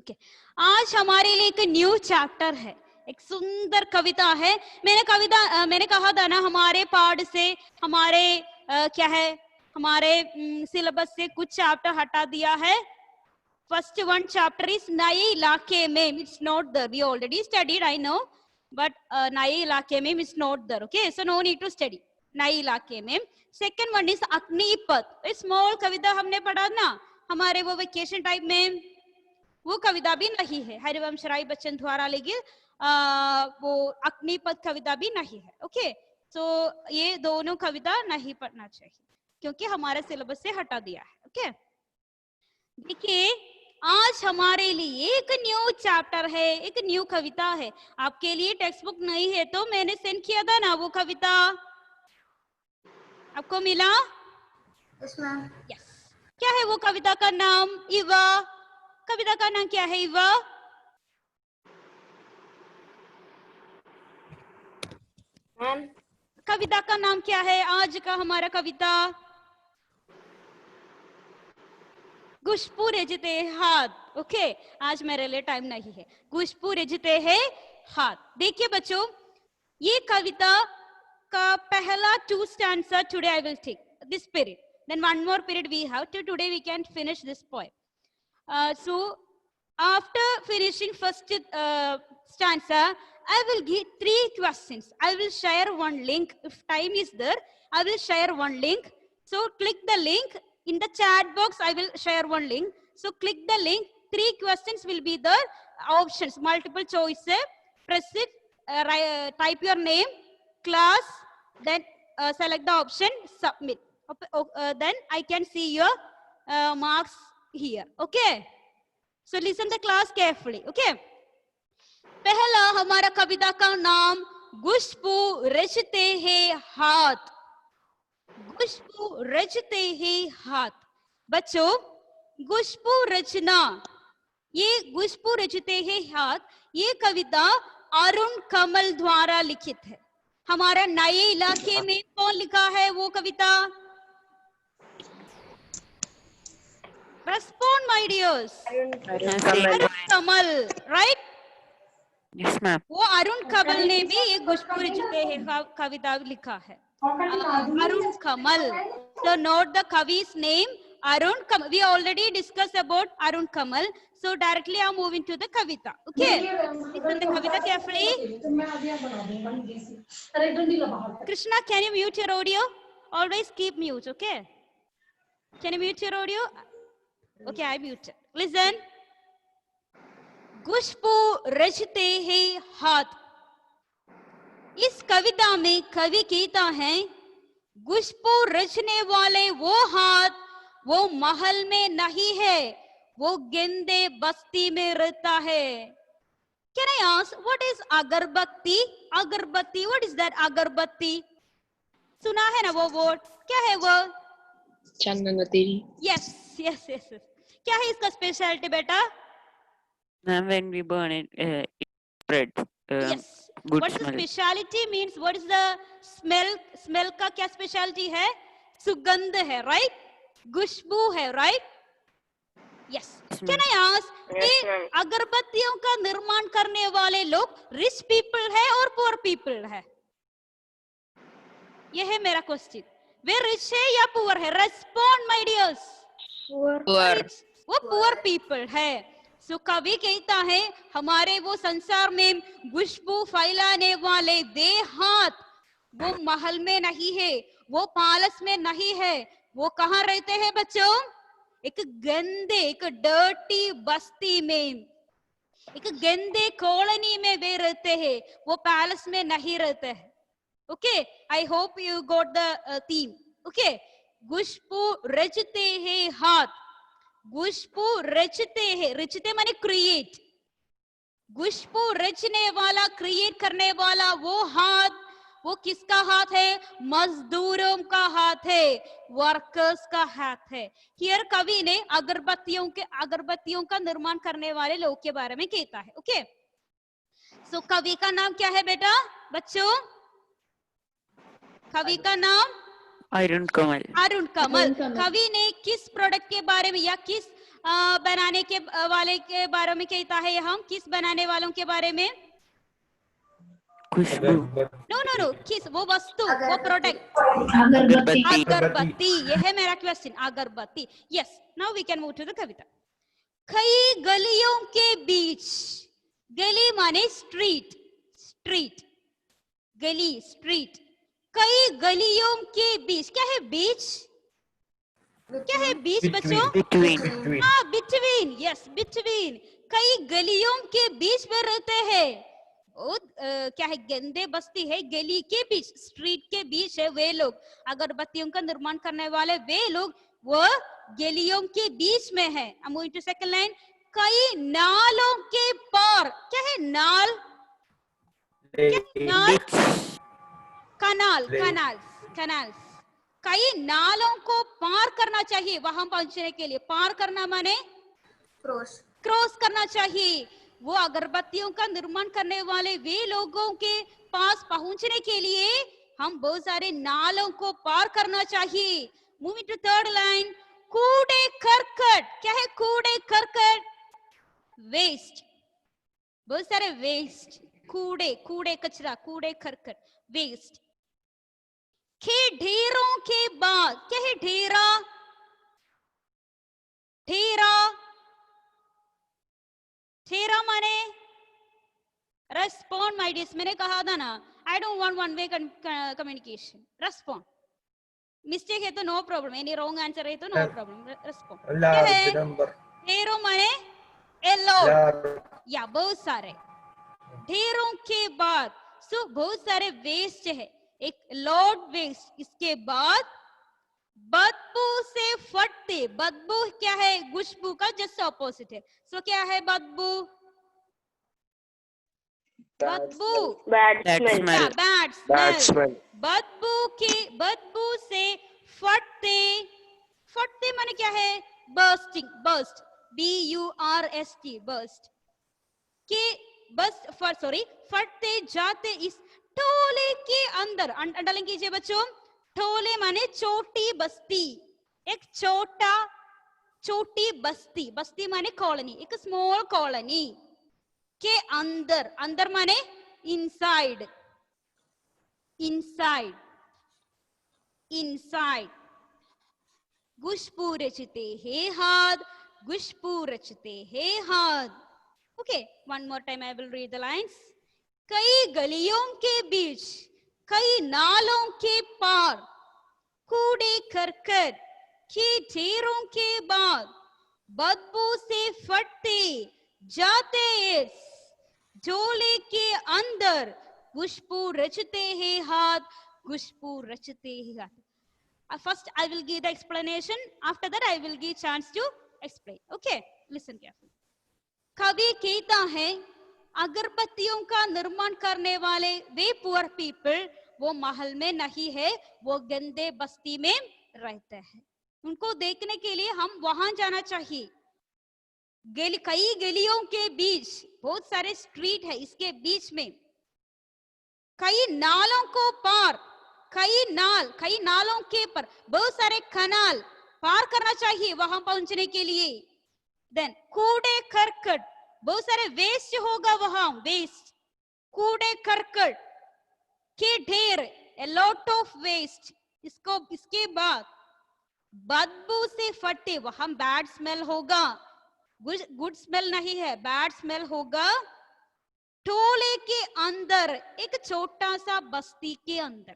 Okay, आज हमारे लिए एक न्यू चैप्टर है, एक सुंदर कविता है। मैंने कहा था ना, हमारे पाठ से हमारे क्या है, हमारे सिलेबस से कुछ चैप्टर हटा दिया है। फर्स्ट वन चैप्टर इज नए इलाके में, it's not there, we already studied, I know, but नए इलाके में it's not there, okay, so no need to study नए इलाके में। Second one is Agnipath, small कविता हमने पढ़ा ना हमारे वो वेकेशन टाइप में, वो कविता भी नहीं है, हरिवंश राय बच्चन द्वारा लिखित वो अग्निपथ कविता भी नहीं है। ओके, तो ये दोनों कविता नहीं पढ़ना चाहिए क्योंकि हमारे सिलेबस से हटा दिया है। ओके, देखिए आज हमारे लिए एक न्यू चैप्टर है, एक न्यू कविता है। आपके लिए टेक्स्ट बुक नहीं है तो मैंने सेंड किया था ना, वो कविता आपको मिला? Yes ma'am. यस, क्या है वो कविता का नाम? इवा। कविता का नाम क्या है इवा? मैम कविता का नाम क्या है आज का हमारा कविता? खुशबू रचते हाथ। ओके, आज मेरे लिए टाइम नहीं है, खुशबू रचते हैं हाथ। देखिए बच्चों, ये कविता का पहला 2 stanza today I will take this period, then one more period we have to today we can finish this poem. So after finishing first stanza, I will give 3 questions. I will share one link. If time is there, I will share one link. So click the link in the chat box. I will share one link. So click the link. 3 questions will be the options, multiple choice. Press it, type your name, class, then select the option submit. Then I can see your marks here. Okay, so listen the class carefully. Okay, पहला हमारा कविता का नाम खुशबू रचते हैं हाथ। खुशबू रचते हैं हाथ। बच्चों, खुशबू रचना, ये खुशबू रचते हैं हाथ, ये कविता अरुण कमल द्वारा लिखित है। हमारा नए इलाके में कौन लिखा है वो कविता? Respond my dears. Arun Kamal, right? Yes, ma'am. वो अरुण कमल ने भी एक खुशबू रचते हैं कविता लिखा है, अरुण कमल। So note the Kavi's name, Arun Kamal. We already discussed about Arun Kamal. So directly I'm moving to the Kavita. Okay, listen the Kavita carefully. Krishna, can you mute your audio? Always keep mute, okay? Can you mute your audio? Okay, I muted. Listen. खुशबू रचते हैं हाथ। इस कविता में कवि कहता है, खुशबू रचने वाले वो हाथ वो महल में नहीं है, वो गेंदे बस्ती में रहता है। Can I ask what is अगरबत्ती? अगरबत्ती, what is that अगरबत्ती? सुना है ना वो वर्ड, क्या है वो? चंदन तेरी। Yes, yes, yes, yes. क्या है इसका स्पेशलिटी बेटा? Ma'am, when we burn it, it spreads Yes. good What's smell. the speciality means? What is the smell? Smell का क्या स्पेशलिटी है? सुगंध है, right? खुशबू है, right? Yes. Can I ask, ये अगरबत्तियों का निर्माण करने वाले लोग रिच पीपल है और पुअर पीपल है? ये है मेरा क्वेश्चन। वे रिच है या पुअर है? Respond my dears. पुअर। वो पुअर पीपल है। सो कवि कहता है, हमारे वो संसार में खुशबू फैलाने वाले वे हाथ वो महल में नहीं है, वो पैलेस में नहीं है, वो कहाँ रहते हैं बच्चों? एक गंदे, एक डर्टी बस्ती में, एक गंदे कॉलोनी में वे रहते हैं, वो पैलेस में नहीं रहते हैं। Okay, I hope you got the theme. Okay, खुशबू रचते हैं हाथ, खुशबू रचते हैं, रचते माने क्रिएट, खुशबू रचने वाला, क्रिएट करने वाला वो हाथ, वो किसका हाथ है? मजदूरों का हाथ है, वर्कर्स का हाथ है। हियर कवि ने अगरबत्तियों का निर्माण करने वाले लोग के बारे में कहता है। ओके, सो कवि का नाम क्या है बेटा बच्चों? कवि का नाम अरुण कमल। अरुण कमल। कवि ने किस प्रोडक्ट के बारे में या किस बनाने के वाले के बारे में कहता है यहाँ, किस बनाने वालों के बारे में? खुशबू, नो नो नो, किस, वो वस्तु, वो प्रोडक्ट, अगरबत्ती, अगरबत्ती। ये है मेरा क्वेश्चन, अगरबत्ती। Yes, now we can move to the कविता। कई गलियों के बीच, गली माने स्ट्रीट, स्ट्रीट, गली, स्ट्रीट, कई गलियों के बीच, क्या है बीच? क्या है बीच बच्चों? बिटवीन, हाँ, बिटवीन, यस, बिटवीन, कई गलियों के बीच में रहते हैं। क्या है, गंदे बस्ती है, गली के बीच, स्ट्रीट के बीच है वे लोग, अगरबत्तियों का निर्माण करने वाले वे लोग, वो गलियों के बीच में है। I'm going to second line, कई नालों के पार, क्या है नाल? क्या है नाल? कनाल, कनाल्स, कनाल्स, कई नालों को पार करना चाहिए वहां पहुंचने के लिए। पार करना माने क्रॉस, क्रॉस करना चाहिए। वो अगरबत्तियों का निर्माण करने वाले वे लोगों के पास पहुंचने के लिए हम बहुत सारे नालों को पार करना चाहिए। मूविंग टू थर्ड लाइन, कूड़े करकट, क्या है कूड़े करकट? वेस्ट, बहुत सारे वेस्ट, कूड़े, कूड़े कचरा, कूड़े करकट, वेस्ट के ढेरों के बाद, क्या है ढेरा? ढेरा, ढेरा माने रेस्पॉन्ड माय डियर्स, मैंने कहा था ना, I don't want one way communication, respond. Mistake है तो no problem, any wrong answer है तो नो प्रॉब्लम, रेस्पॉन्ड। क्या है ढेरों माने ए लॉट, या बहुत सारे, ढेरों के बाद, सो बहुत सारे वेस्ट है, एक लॉट वेस्ट, इसके बाद बदबू से फटते, बदबू क्या है? खुशबू का जस्ट ऑपोजिट है। सो क्या है बदबू? बदबू, bad Bad smell, smell. Bad smell, बदबू के, बदबू से फटते, फटते माने क्या है? बर्स्टिंग, बर्स्ट, BURST, बर्स्ट के, बस फट, सॉरी, फटते जाते इस टोले के अंदर, अंडरलाइन कीजिए बच्चों, टोले माने छोटी बस्ती, एक छोटा, छोटी बस्ती, बस्ती माने कॉलोनी, एक स्मॉल कॉलोनी के अंदर, अंदर माने इनसाइड, इनसाइड, इनसाइड, खुशबू रचते हैं हाथ, खुशबू रचते हैं हाथ। Okay, one more time I will read the lines. कई गलियों के बीच, कई नालों के पार, कूड़े करकट के ढेरों के बाद, बदबू से फटते जाते इस झोले के अंदर, खुशबू रचते हैं हाथ, खुशबू रचते हैं हाथ। First I will give the explanation, after that I will give chance to explain. Okay, listen carefully. कवि कहता है अगरबत्तियों का निर्माण करने वाले वे पुअर पीपल, वो महल में नहीं है, वो गंदे बस्ती में रहते हैं। उनको देखने के लिए हम वहां जाना चाहिए। कई गलियों के बीच, बहुत सारे स्ट्रीट है, इसके बीच में कई नालों को पार, कई नाल, कई नालों के पर, बहुत सारे कनाल पार करना चाहिए वहां पहुंचने के लिए। देन कूड़े करकट, बहुत सारे वेस्ट होगा वहां, वेस्ट, कूड़े करकट के ढेर, ए लॉट ऑफ वेस्ट, इसको, इसके बाद बदबू से फटे, वहां बैड स्मेल होगा, गुड स्मेल नहीं है, बैड स्मेल होगा। टोले के अंदर, एक छोटा सा बस्ती के अंदर,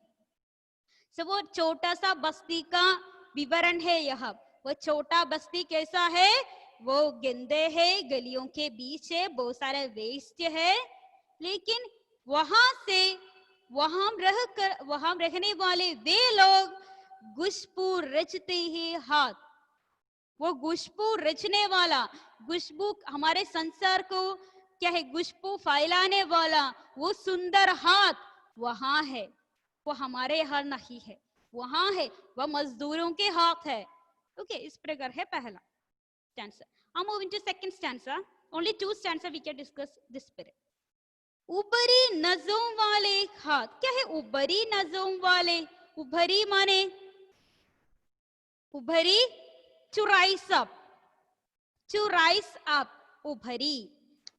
सब वो छोटा सा बस्ती का विवरण है यह। वो छोटा बस्ती कैसा है? वो गंदे है, गलियों के बीच है, बहुत सारे वेस्ट है, लेकिन वहां से, वहां रहने वाले वे लोग खुशबू रचते हैं हाथ। वो खुशबू रचने वाला, खुशबू हमारे संसार को क्या है, खुशबू फैलाने वाला वो सुंदर हाथ वहां है, वो हमारे यहाँ नहीं है, वहां है, वह मजदूरों के हाथ है। ओके, इस प्रकार है पहला stanza. I'm moving to second stanza. Only two stanza we can discuss this spirit. उभरी नजों वाले हाथ, क्या है उभरी नजों वाले? उभरी माने उभरी, to rise up, to rise up, उभरी,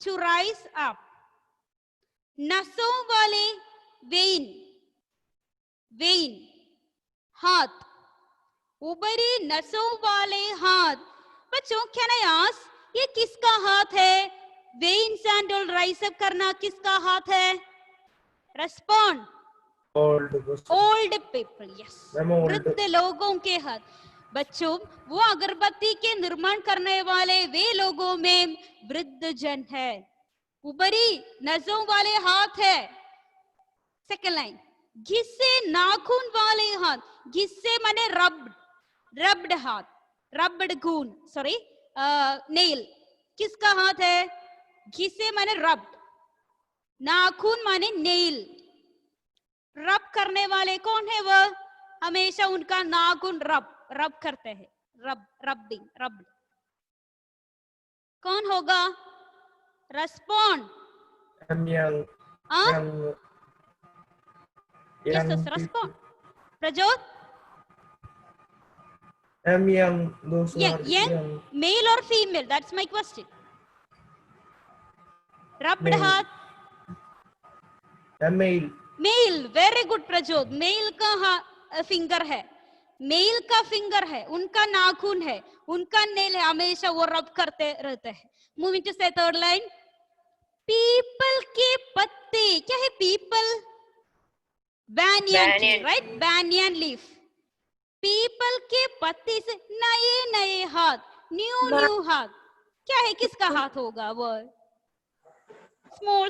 टू राइज अप। नसों वाले, वेन, वेन, हाथ, उभरी नसों वाले हाथ। बच्चों कैन आई आस्क, ये किसका हाथ है? Veins and all rise up करना किसका हाथ है? रेस्पॉन्ड। ओल्ड पीपल, यस, वृद्ध लोगों के हाथ। बच्चों वो अगरबत्ती के निर्माण करने वाले वे लोगों में वृद्ध जन है। उभरी नसों वाले हाथ है। सेकंड लाइन, घिसे नाखून वाले हाथ, घिसे माने रब्ड, रब्ड हाथ, रब्ड खून, सॉरी नेल, किसका हाथ है? घिसे माने रब्ड, नाखून माने नेल। रब करने वाले कौन है? वह हमेशा उनका नाखून रब करते हैं, रबिंग, रब। कौन होगा? Respond. Yes, respond. Prajyot, young, male or female? That's my question. Rubbed हाथ, male. Male, very good Prajyot. Male का फिंगर है, मेल का फिंगर है, उनका नाखून है, उनका नेल है, हमेशा वो रब करते रहते हैं। मूविंग टू से थर्ड लाइन, पीपल के पत्ते, क्या है people? banyan tree, right? banyan leaf। People के पत्ते से नए नए हाथ, न्यू हाथ, क्या है? किसका हाथ होगा? वो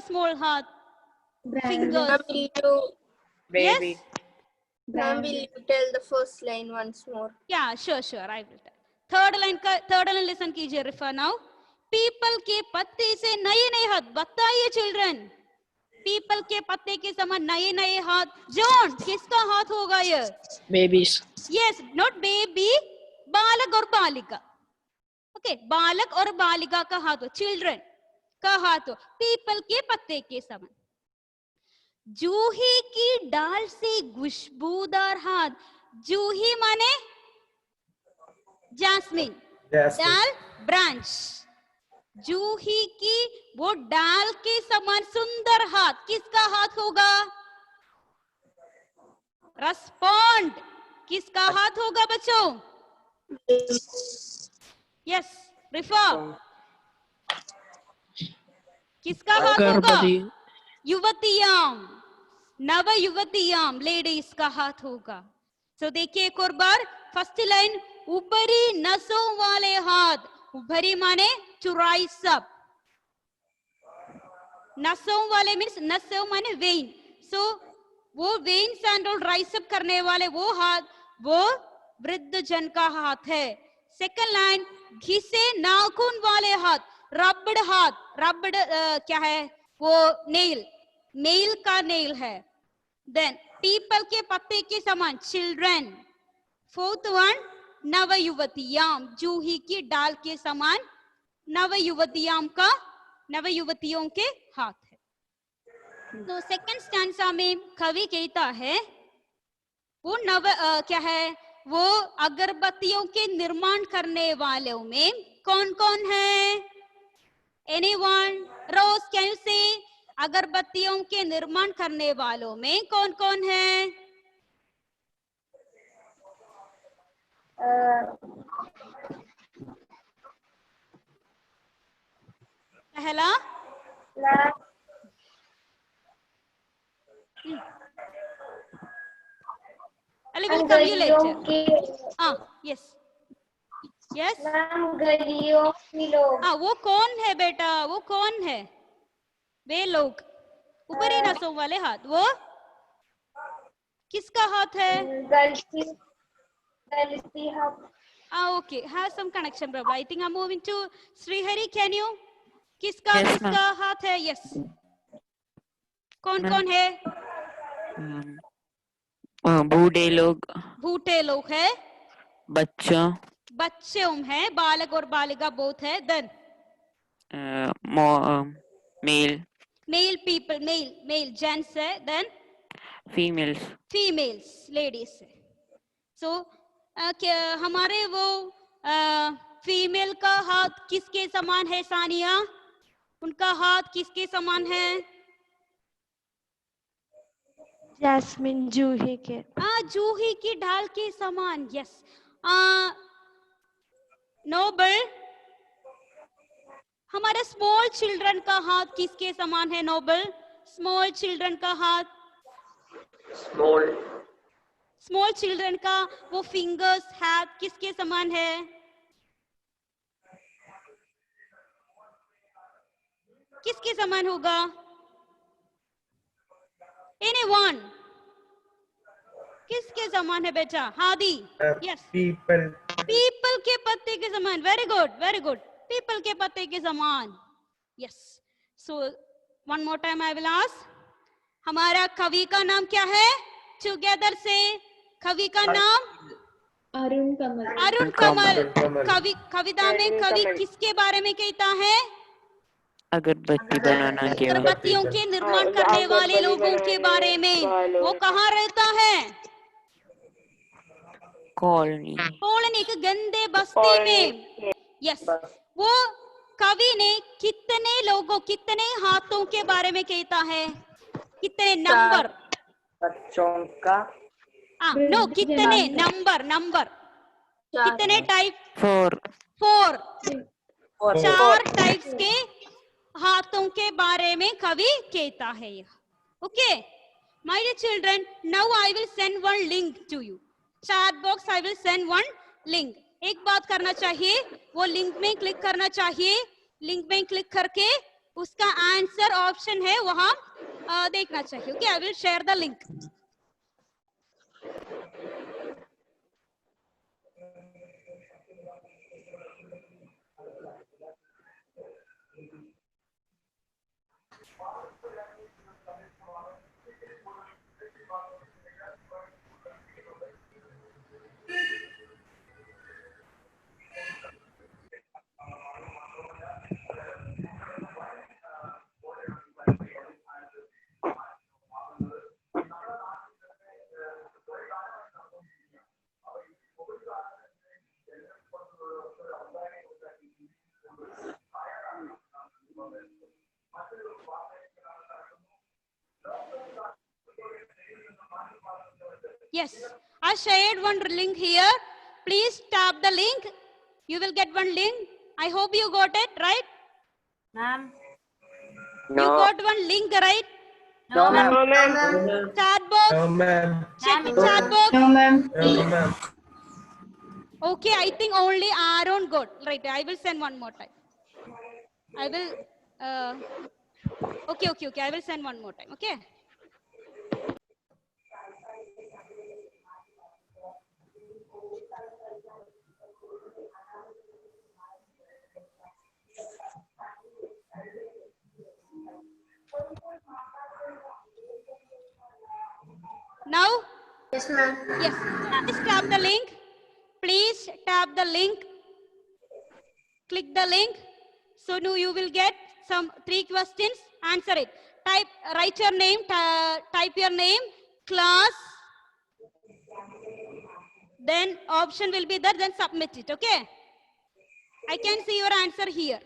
स्मॉल हाथ, fingers. Baby. Yes, Ma'am, will you tell the first line once more? yeah, sure, I will tell. Third line listen कीजिए रिफा नाउ। पीपल के पत्ते से नए नए हाथ, बताइए चिल्ड्रन, पीपल के पत्ते के समान नए नए हाथ। जॉन, किसका हाथ होगा ये? Babies. यस, नॉट बेबी, बालक और बालिका। ओके, बालक और बालिका का हाथ हो, चिल्ड्रन का हाथ हो, पीपल के पत्ते के समान। जूही की डाल से खुशबूदार हाथ, जूही माने जैस्मिन, डाल ब्रांच। जूही की वो डाल के समान सुंदर हाथ, किसका हाथ होगा? रेस्पॉन्ड, किसका हाथ होगा बच्चों? यस, रिफा, किसका हाथ होगा? युवतियाम, नव युवतियाम, लेडीज का हाथ होगा। तो देखिए एक और बार, फर्स्ट लाइन, उभरी नसों वाले हाथ, उभरी माने टू राइज अप, नसों वाले मीन्स नसों माने वेन, सो वो वेन सैंडल राइज अप करने वाले वो हाथ, वो वृद्ध जन का हाथ है। सेकंड लाइन, घिसे नाखून वाले हाथ, रबड़ हाथ, रबड़ क्या है? वो नेल, नेल का नेल है। देन पीपल के पत्ते के समान, चिल्ड्रन। फोर्थ वन, नव युवतियाम, जूही की डाल के समान नव युवतियाम का, नव युवतियों के हाथ है। तो सेकंड स्टैंजा में कवि कहता है वो क्या है? वो अगरबत्तियों के निर्माण करने वालों में कौन कौन है? एनीवन? रोज, कैन यू से अगरबत्तियों के निर्माण करने वालों में कौन कौन है? पहला, I will come you later. Yes, yes. वो कौन है बेटा? वो कौन है? वे लोग, ऊपरी नसों वाले हाथ, वो किसका हाथ है? Okay, have some connection problem. I think I'm moving to Srihari. Can you? किसका Yes, किसका हाथ है? Yes. कौन Ma'am. कौन है? बूढ़े लोग, बूढ़े लोग है, बच्चों है, बालक और बालिका बोथ है। Then male people, male gents है। Then females, ladies है। So हमारे वो फीमेल का हाथ किसके समान है सानिया? उनका हाथ किसके समान है? जैस्मिन जूही के। जूही की ढाल के समान। यस। नोबल, हमारे स्मॉल चिल्ड्रन का हाथ किसके समान है? नोबल, स्मॉल चिल्ड्रन का हाथ, स्मॉल चिल्ड्रन का वो फिंगर्स, हाथ किसके समान है? किसके समान होगा? एनीवन? किसके समान है बेटा? हादी? यस, पीपल के पत्ते के समान। Very good, very good, people के पत्ते के समान। Yes. So one more time I will ask, हमारा कवि का नाम क्या है? टुगेदर से, कवि का नाम? अरुण कमल। अरुण कमल। कवि, कविता में कवि किसके बारे में कहता है? अगरबत्ती बनाना के बाद अगरबत्तियों के निर्माण करने वाले लोगों के बारे में। वो कहाँ रहता है? कॉलोनी। कॉलोनी के गंदे बस्ती में। यस। वो कवि ने कितने लोगों, कितने हाथों के बारे में कहता है? कितने नंबर? बच्चों का नो, कितने नंबर? नंबर कितने टाइप? 4 4। और 4 टाइप्स के हाथों के बारे में कवि कहता है। Okay my dear children, now I will send one link to you. Chat box I will send one link. एक बात करना चाहिए, वो लिंक में क्लिक करना चाहिए। लिंक में क्लिक करके उसका आंसर ऑप्शन है वहां देखना चाहिए। Okay, I will share the link. Yes, I shared one link here. Please tap the link. You will get one link. I hope you got it, right? Ma'am You got one link, right? No ma'am Chat box. No, ma'am. Check chat box. No, ma'am. No, ma'am. Okay, I think only Aaron got. Right, I will send one more time. I will. Okay. I will send one more time. Okay. Now. Yes, ma'am. Yes. Please tap the link. Please tap the link. Click the link. So now you will get some 3 questions. Answer it. Write your name. Type your name, class. Then option will be there. Then submit it. Okay. I can see your answer here.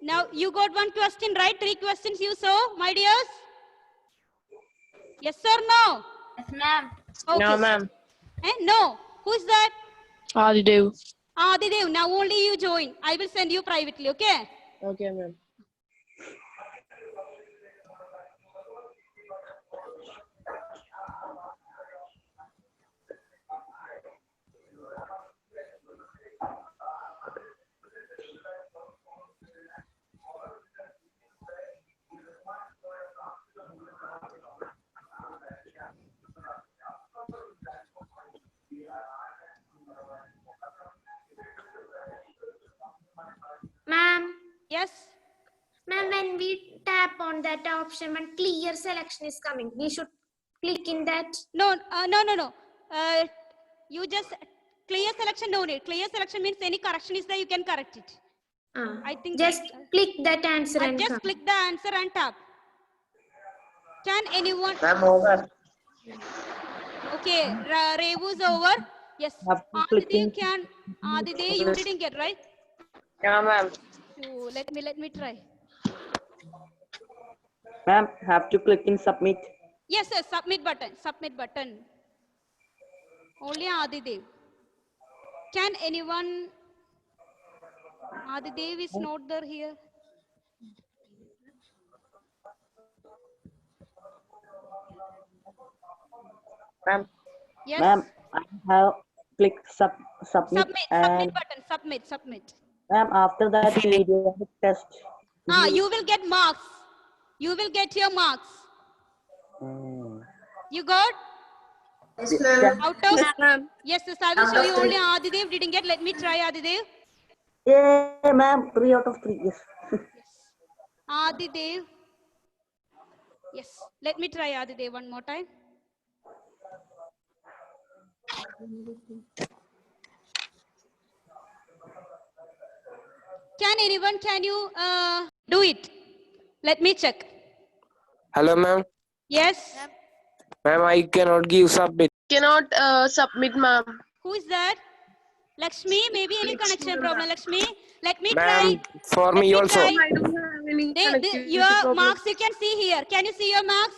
Now you got one question, right? 3 questions you saw, my dears. Yes or no? Yes, ma'am. Okay. No ma'am No. Who is that? Adidev. Adidev. Now only you join. I will send you privately. Okay. Okay ma'am Ma'am, Yes. ma'am, when we tap on that option, when clear selection is coming, we should click in that. No. No. You just clear selection. No need. Clear selection means any correction is there, you can correct it. I think Just click that answer and just come. click the answer and tap. Can anyone? Ma'am होगा Okay, Revu's over. Yes. Have to click Adidev in. can. Adidev, you didn't get right. Yeah, ma'am. So let me try. Ma'am, have to click in submit. Yes, yes. Submit button. Submit button. Only Adidev. Can anyone? Adidev is not there here. Ma'am. Yes. Ma'am, I have clicked submit Submit. Submit and button. Submit. Submit. ma'am, after that periodic test. You will get marks. You will get your marks. Hmm. You got Yes, ma'am. out of. Yes, ma'am. Yes, yes. I will show you only Adidev didn't get. Let me try Adidev. Yeah, ma'am, 3 out of 3. Yes. Yes. Adidev. Yes. Let me try Adidev one more time. Can anyone? Can you do it? Let me check. Hello, ma'am. Yes. Ma'am, I cannot give submit. Cannot submit, ma'am. Who is that? Lakshmi. Maybe any connection problem. Lakshmi. Let me try. Ma'am, for Let me me also. try. I don't have any connectivity Your problem. marks you can see here. Can you see your marks?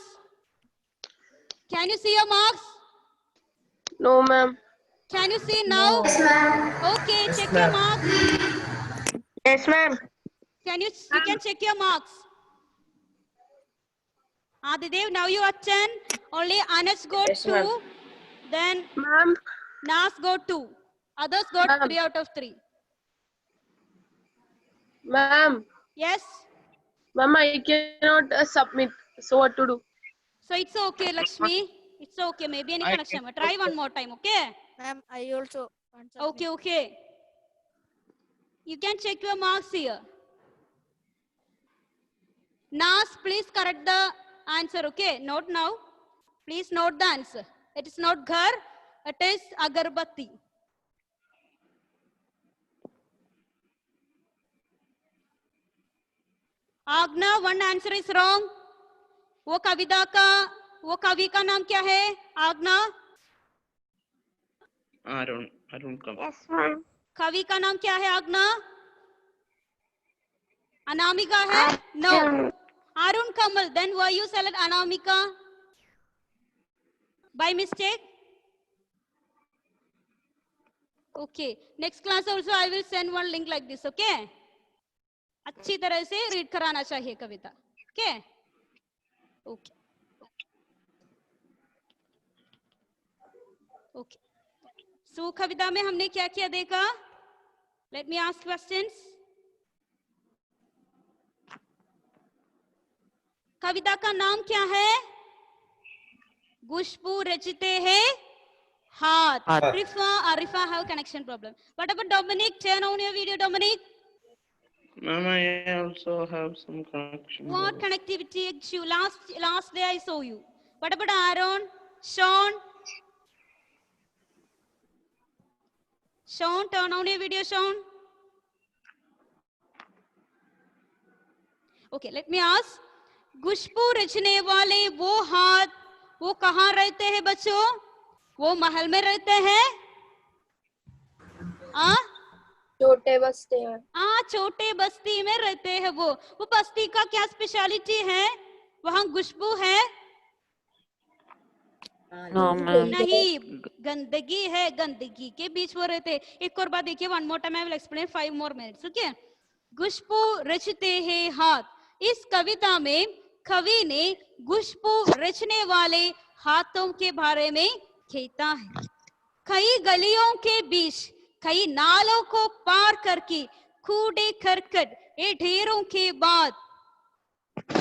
Can you see your marks? No, ma'am. Can you see now? Yes, ma'am. Okay, check your marks. Yes, ma'am. You can check your marks. Adidev, now you are 10. Only Anas got Yes, 2. ma'am. Then Ma'am. Nas got 2. Others got Ma'am. 3 out of 3. Ma'am. Yes. Ma'am, I cannot submit. So what to do? So it's okay, Lakshmi. It's okay. Maybe any connection. Try one more time, okay? Ma'am, I also want something. Okay, okay. You can check your marks here. Nas, please correct the answer, okay? Not now. Please note the answer. It is not ghar, it is agarbatti. Agna, one answer is wrong. वो कवि का नाम क्या है? आगना? Arun come. Yes, ma'am. कवि का नाम क्या है आगना? अनामिका है? No. Arun Kamal. Then why you select Anamika? By mistake? Okay. Next class also I will send one link like this. Okay? अच्छी तरह से read कराना चाहिए कविता. Okay? Okay. Okay. So कविता में हमने क्या क्या देखा? Let me ask questions. कविता का नाम क्या है? गुष्पू रचिते है हाथ. Arifa have connection problem. What about Dominic? Turn on your video, Dominic. Ma'am, I also have some connection. What connectivity issue? Last day I saw you. What about Aaron? Sean? Sean, turn on your video, Sean. Okay, let me ask. गुष्पू रचने वाले वो हाथ वो कहाँ रहते हैं बच्चों? वो महल में रहते हैं? छोटे बस्ती में. छोटे बस्ती में रहते हैं वो बस्ती का क्या स्पेशलिटी है? वहाँ खुशबू है? No, ma'am. नहीं, गंदगी है. गंदगी के बीच वो रहते हैं. एक और बात देखिए, one more time I will explain 5 more minutes. Okay? खुशबू रचते हैं हाथ. इस कविता में कवि ने खुशबू रचने वाले हाथों के बारे में कहता है. कई गलियों के बीच कई नालों को पार करके कूड़े करकट ये ढेरों के बाद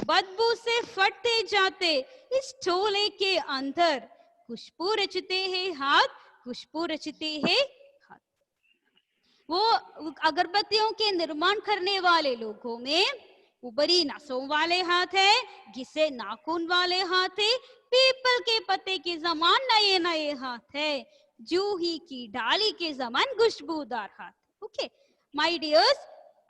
बदबू से फटते जाते इस चोले के अंदर खुशबू रचते हैं हाथ. खुशबू रचते हैं हाथ. वो अगरबत्तियों के निर्माण करने वाले लोगों में उबरी नसों वाले हाथ है, घिसे नाखून वाले हाथ है, पीपल के पत्ते के समान नए नए हाथ है, जूही की डाली के समान खुशबूदार हाथ. ओके माय डियर्स,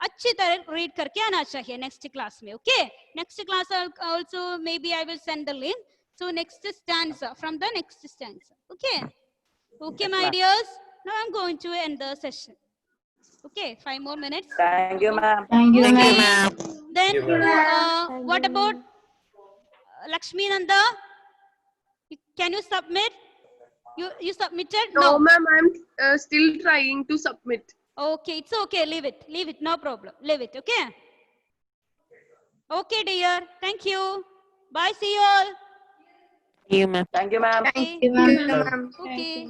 अच्छी तरह रीड करके आना चाहिए नेक्स्ट क्लास में. Okay next class also maybe I will send the link. So next stanza from the next stanza. Okay Okay, Yes, my ma'am. dears. Now I'm going to end the session. Okay, 5 more minutes. Thank you, ma'am. Thank you, Okay. ma'am. Then Thank what you, about ma'am. Lakshmi Nanda? Can you submit? You submitted? No, ma'am, I'm still trying to submit. Okay, it's okay. Leave it. Leave it. No problem. Leave it. Okay. Okay, dear. Thank you. Bye. See you all. See you, ma'am. Thank you, ma'am. Okay. Thank you, ma'am. Okay.